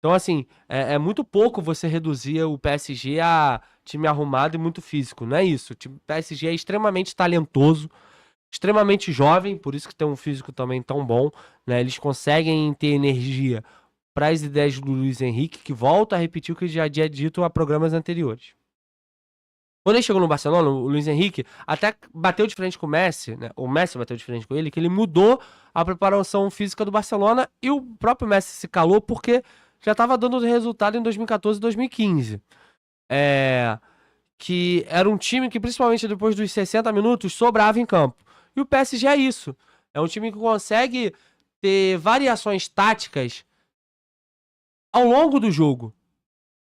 Então, assim, é muito pouco você reduzir o PSG a time arrumado e muito físico. Não é isso. O time PSG é extremamente talentoso, extremamente jovem, por isso que tem um físico também tão bom, né? Eles conseguem ter energia para as ideias do Luiz Henrique, que volta a repetir o que já tinha dito a programas anteriores. Quando ele chegou no Barcelona, o Luiz Henrique até bateu de frente com o Messi, né? O Messi bateu de frente com ele, que ele mudou a preparação física do Barcelona e o próprio Messi se calou porque já estava dando resultado em 2014 e 2015. Que era um time que, principalmente depois dos 60 minutos, sobrava em campo. E o PSG é isso. É um time que consegue ter variações táticas ao longo do jogo.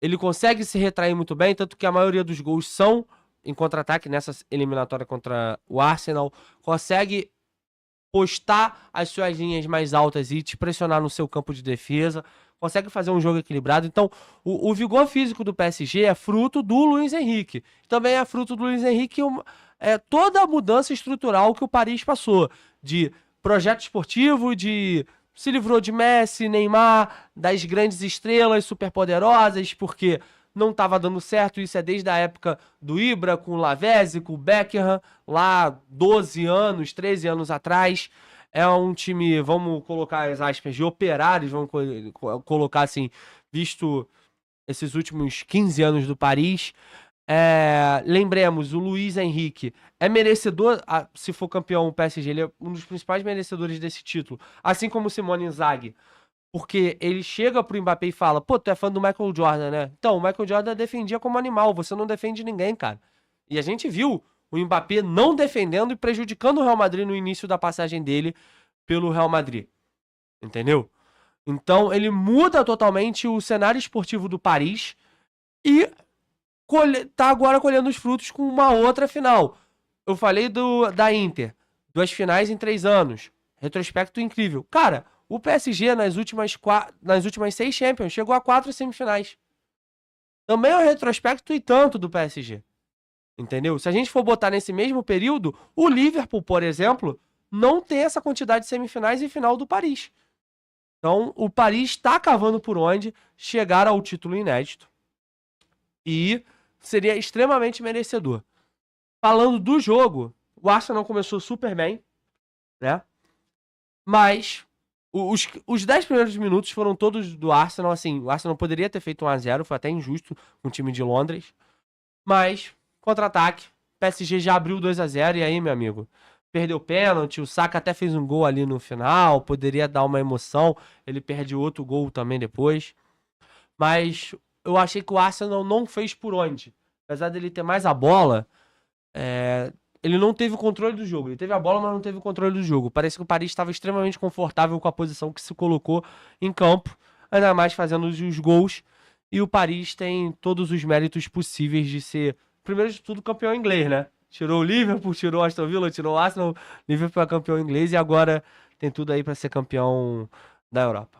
Ele consegue se retrair muito bem, tanto que a maioria dos gols são em contra-ataque nessa eliminatória contra o Arsenal. Consegue postar as suas linhas mais altas e te pressionar no seu campo de defesa. Consegue fazer um jogo equilibrado. Então, o vigor físico do PSG é fruto do Luiz Henrique. Também é fruto do Luiz Henrique toda a mudança estrutural que o Paris passou. De projeto esportivo, de se livrou de Messi, Neymar, das grandes estrelas superpoderosas, porque não estava dando certo. Isso é desde a época do Ibra, com o Lavezzi, com o Beckham, lá 12 anos, 13 anos atrás. É um time, vamos colocar as aspas, de operários, vamos colocar assim, visto esses últimos 15 anos do Paris. Lembremos, o Luiz Henrique é merecedor, se for campeão o PSG, ele é um dos principais merecedores desse título, assim como o Simone Inzaghi, porque ele chega pro Mbappé e fala, pô, tu é fã do Michael Jordan, né? Então, o Michael Jordan defendia como animal, você não defende ninguém, cara. E a gente viu o Mbappé não defendendo e prejudicando o Real Madrid no início da passagem dele pelo Real Madrid, entendeu? Então, ele muda totalmente o cenário esportivo do Paris e tá agora colhendo os frutos com uma outra final. Eu falei da Inter, 2 finais em 3 anos. Retrospecto incrível. Cara, o PSG nas últimas 6 Champions chegou a 4 semifinais. Também é um retrospecto e tanto do PSG. Entendeu? Se a gente for botar nesse mesmo período, o Liverpool, por exemplo, não tem essa quantidade de semifinais e final do Paris. Então, o Paris está cavando por onde chegar ao título inédito. E seria extremamente merecedor. Falando do jogo, o Arsenal começou super bem, né? Mas os 10 primeiros minutos foram todos do Arsenal. Assim, o Arsenal poderia ter feito 1-0, foi até injusto com o time de Londres. Mas, contra-ataque, PSG já abriu 2-0. E aí, meu amigo, perdeu pênalti. O Saka até fez um gol ali no final, poderia dar uma emoção. Ele perde outro gol também depois. Mas eu achei que o Arsenal não fez por onde. Apesar dele ter mais a bola, ele não teve o controle do jogo. Ele teve a bola, mas não teve o controle do jogo. Parece que o Paris estava extremamente confortável com a posição que se colocou em campo, ainda mais fazendo os gols. E o Paris tem todos os méritos possíveis de ser, primeiro de tudo, campeão inglês, né? Tirou o Liverpool, tirou o Aston Villa, tirou o Arsenal, Liverpool é campeão inglês e agora tem tudo aí para ser campeão da Europa.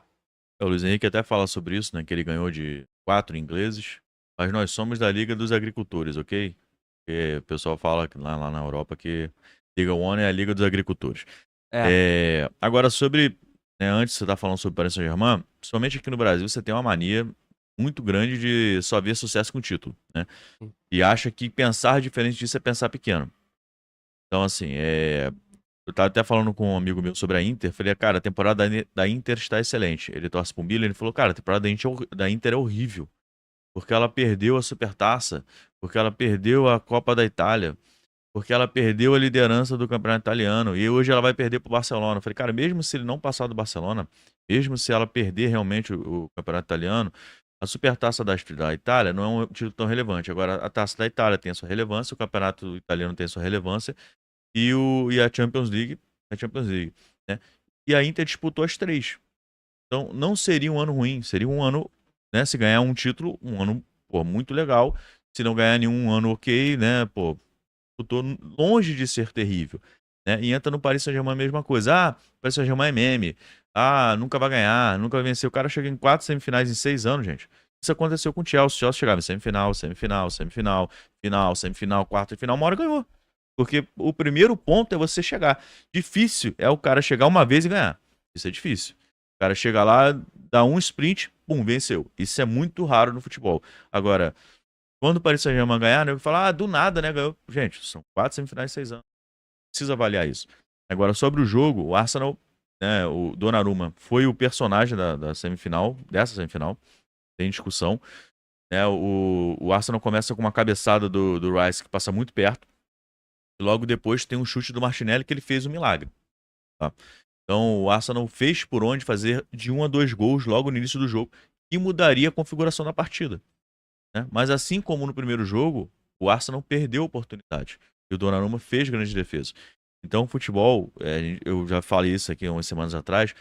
O Luiz Henrique até fala sobre isso, né? Que ele ganhou de 4 ingleses, mas nós somos da Liga dos Agricultores, ok? Porque o pessoal fala lá na Europa que Liga One é a Liga dos Agricultores. Agora, sobre. Né, antes você tá falando sobre Paris Saint-Germain, somente aqui no Brasil você tem uma mania muito grande de só ver sucesso com título, né? E acha que pensar diferente disso é pensar pequeno. Então, assim, eu tava até falando com um amigo meu sobre a Inter, falei, cara, a temporada da Inter está excelente. Ele torce pro Milan, ele falou, cara, a temporada da Inter é horrível, porque ela perdeu a Supertaça, porque ela perdeu a Copa da Itália, porque ela perdeu a liderança do campeonato italiano, e hoje ela vai perder pro Barcelona. Eu falei, cara, mesmo se ele não passar do Barcelona, mesmo se ela perder realmente o campeonato italiano, a Supertaça da Itália não é um título tão relevante. Agora, a Taça da Itália tem a sua relevância, o campeonato italiano tem a sua relevância, e a Champions League, né? E a Inter disputou as 3. Então, não seria um ano ruim, seria um ano, né? Se ganhar um título, um ano, pô, muito legal. Se não ganhar nenhum ano, ok, né? Pô, disputou longe de ser terrível, né? E entra no Paris Saint-Germain a mesma coisa. Ah, o Paris Saint-Germain é meme. Ah, nunca vai ganhar, nunca vai vencer. O cara chega em 4 semifinais em 6 anos, gente. Isso aconteceu com o Chelsea. O Chelsea chegava em semifinal, final, semifinal, quarta e final, uma hora ganhou. Porque o primeiro ponto é você chegar. Difícil é o cara chegar uma vez e ganhar. Isso é difícil. O cara chega lá, dá um sprint, pum, venceu. Isso é muito raro no futebol. Agora, quando o Paris Saint-Germain ganhar, né, eu falo, do nada, né, ganhou. Gente, são 4 semifinais em 6 anos. Precisa avaliar isso. Agora, sobre o jogo, o Arsenal, né, o Donnarumma foi o personagem da semifinal, dessa semifinal, tem discussão. Né, o Arsenal começa com uma cabeçada do Rice que passa muito perto. E logo depois tem um chute do Martinelli que ele fez um milagre. Tá? Então o Arsenal fez por onde fazer de 1 a 2 gols logo no início do jogo e mudaria a configuração da partida. Né? Mas assim como no primeiro jogo, o Arsenal perdeu a oportunidade. E o Donnarumma fez grande defesa. Então o futebol, eu já falei isso aqui umas semanas atrás,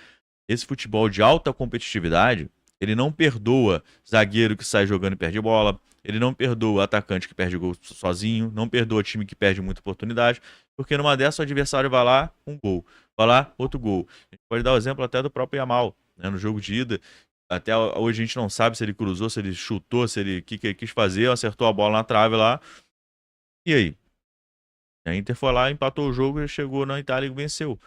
esse futebol de alta competitividade, ele não perdoa zagueiro que sai jogando e perde bola, ele não perdoa atacante que perde gol sozinho, não perdoa time que perde muita oportunidade, porque numa dessas o adversário vai lá, um gol, vai lá, outro gol. A gente pode dar o exemplo até do próprio Yamal, né, no jogo de ida. Até hoje a gente não sabe se ele cruzou, se ele chutou, se ele que ele quis fazer, acertou a bola na trave lá. E aí? A Inter foi lá, empatou o jogo e chegou na Itália e venceu.